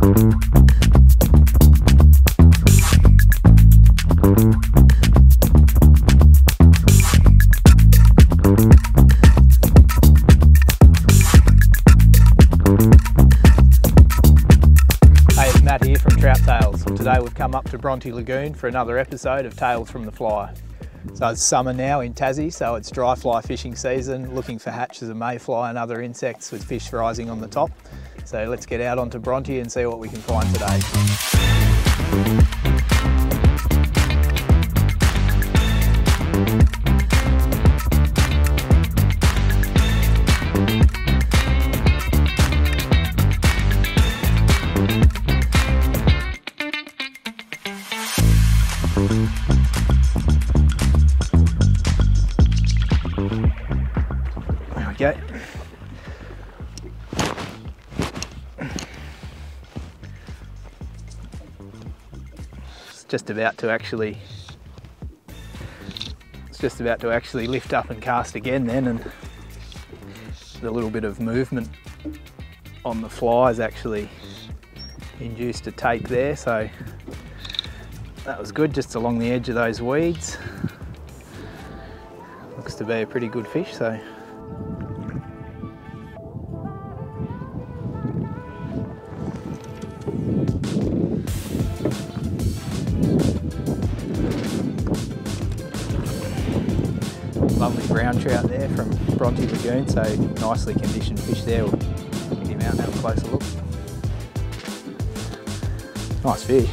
Here from Trout Tales. Today we've come up to Bronte Lagoon for another episode of Tales from the Fly. So it's summer now in Tassie, so it's dry fly fishing season, looking for hatches of mayfly and other insects with fish rising on the top. So let's get out onto Bronte and see what we can find today. There we go. It's just about to actually lift up and cast again then, and the little bit of movement on the fly is actually induced a take there, so that was good, just along the edge of those weeds. Looks to be a pretty good fish, so. Lovely brown trout there from Bronte Lagoon, so nicely conditioned fish there. We'll get him out and have a closer look. Nice fish.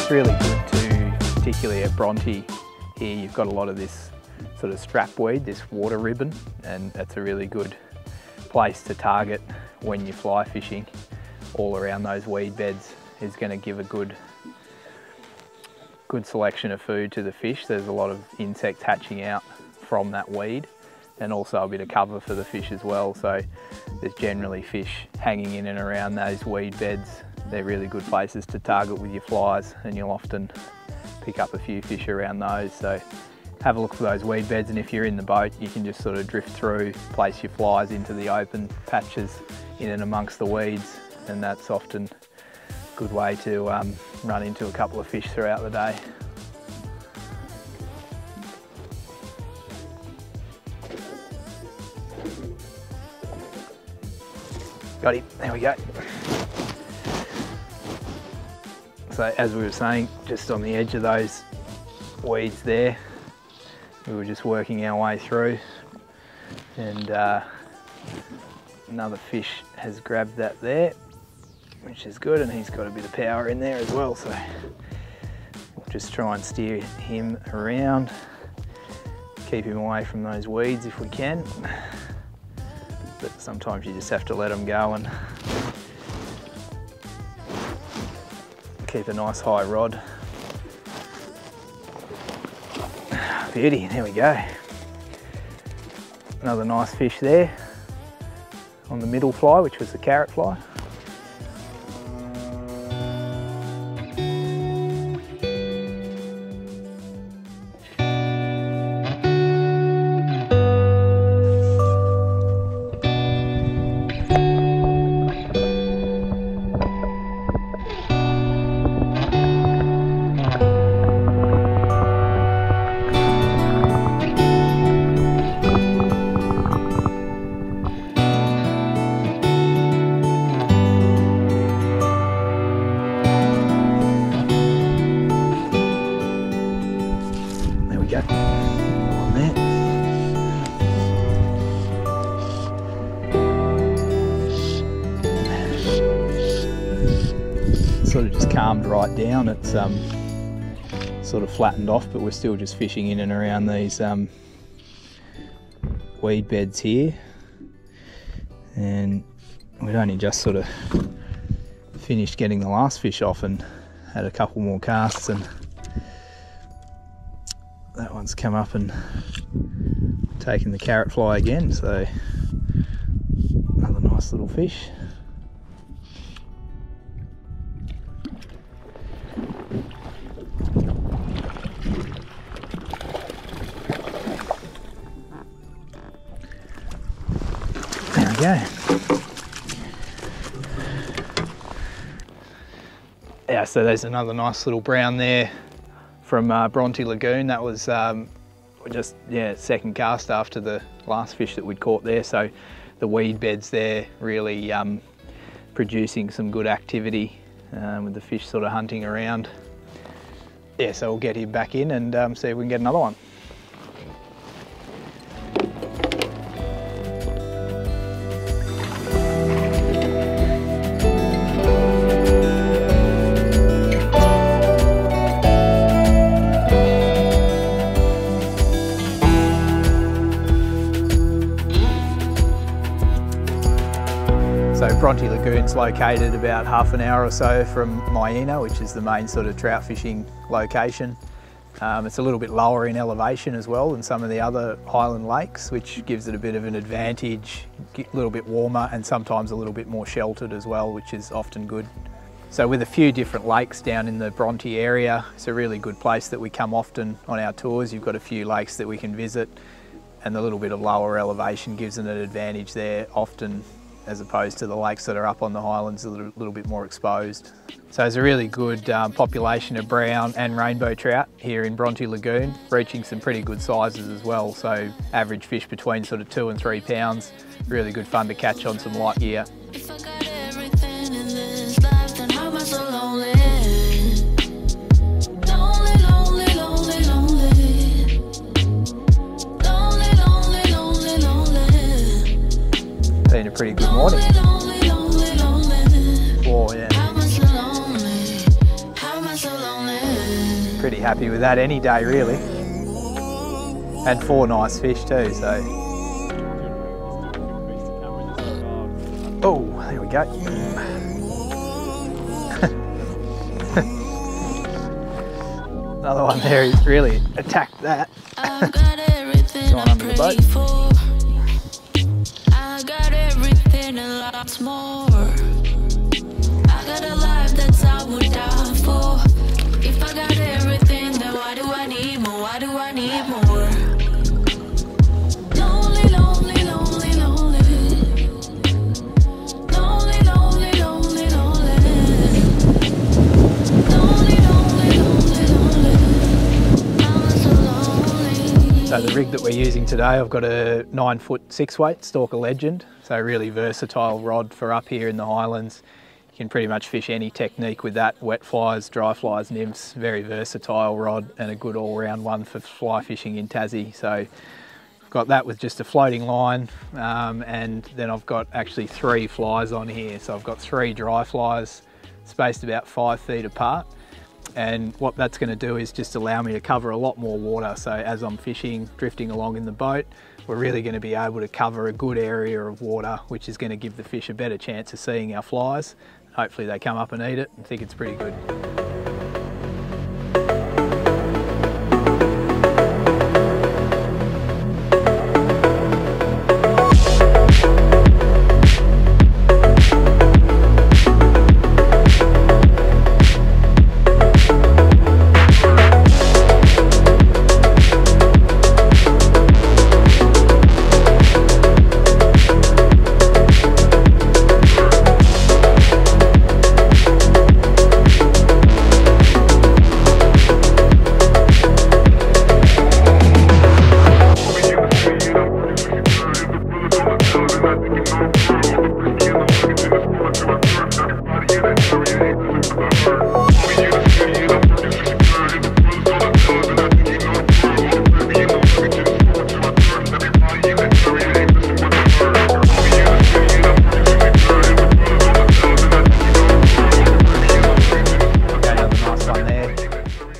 Really good to, particularly at Bronte here, you've got a lot of this sort of strap weed, this water ribbon, and that's a really good place to target when you're fly fishing. All around those weed beds is going to give a good selection of food to the fish. There's a lot of insects hatching out from that weed, and also a bit of cover for the fish as well, so there's generally fish hanging in and around those weed beds. They're really good places to target with your flies, and you'll often pick up a few fish around those. So have a look for those weed beds, and if you're in the boat you can just sort of drift through, place your flies into the open patches in and amongst the weeds, and that's often a good way to run into a couple of fish throughout the day. Got him, there we go. So as we were saying, just on the edge of those weeds there, we were just working our way through, and another fish has grabbed that there, which is good, and he's got a bit of power in there as well, so we'll just try and steer him around, keep him away from those weeds if we can, but sometimes you just have to let them go and keep a nice high rod. Beauty, there we go. Another nice fish there on the middle fly, which was the carrot fly. Sort of just calmed right down. It's sort of flattened off, but we're still just fishing in and around these weed beds here, and we'd only just sort of finished getting the last fish off and had a couple more casts, and that one's come up and taken the carrot fly again, so another nice little fish. There we go. Yeah, so there's another nice little brown there from Bronte Lagoon. That was just, yeah, second cast after the last fish that we'd caught there. So the weed beds there really producing some good activity with the fish sort of hunting around. Yeah, so we'll get him back in and see if we can get another one. So Bronte Lagoon's located about half an hour or so from Myena, which is the main sort of trout fishing location. It's a little bit lower in elevation as well than some of the other highland lakes, which gives it a bit of an advantage, a little bit warmer and sometimes a little bit more sheltered as well, which is often good. So with a few different lakes down in the Bronte area, it's a really good place that we come often on our tours. You've got a few lakes that we can visit, and the little bit of lower elevation gives it an advantage there often, as opposed to the lakes that are up on the highlands, a little bit more exposed. So there's a really good population of brown and rainbow trout here in Bronte Lagoon, reaching some pretty good sizes as well. So average fish between sort of 2 and 3 pounds. Really good fun to catch on some light gear. Been a pretty good morning. Oh yeah. Pretty happy with that any day really. Had 4 nice fish too, so. Oh, there we go. Another one there, he's really attacked that. Gone under the boat. And lots more. I got a life that's I would die for. If I got everything, then why do I need more? Why do I need more? Lonely, lonely, lonely, lonely. Lonely, lonely, lonely, lonely. Lonely, lonely, lonely, lonely. I'm so lonely. So the rig that we're using today, I've got a 9-foot 6-weight Stalker Legend. So really versatile rod for up here in the highlands. You can pretty much fish any technique with that, wet flies, dry flies, nymphs, very versatile rod and a good all-round one for fly fishing in Tassie. So I've got that with just a floating line and then I've got actually 3 flies on here. So I've got 3 dry flies spaced about 5 feet apart. And what that's going to do is just allow me to cover a lot more water. So as I'm fishing, drifting along in the boat, we're really going to be able to cover a good area of water, which is going to give the fish a better chance of seeing our flies. Hopefully they come up and eat it. I think it's pretty good.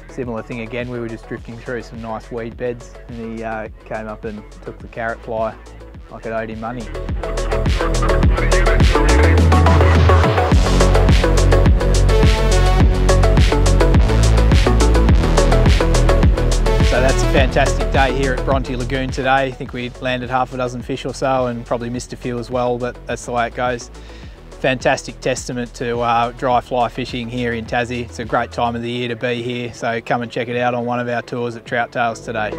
Similar thing again, we were just drifting through some nice weed beds and he came up and took the carrot fly like it owed him money. day here at Bronte Lagoon today. I think we landed half a dozen fish or so and probably missed a few as well, but that's the way it goes. Fantastic testament to dry fly fishing here in Tassie. It's a great time of the year to be here, so come and check it out on one of our tours at Trout Tales today.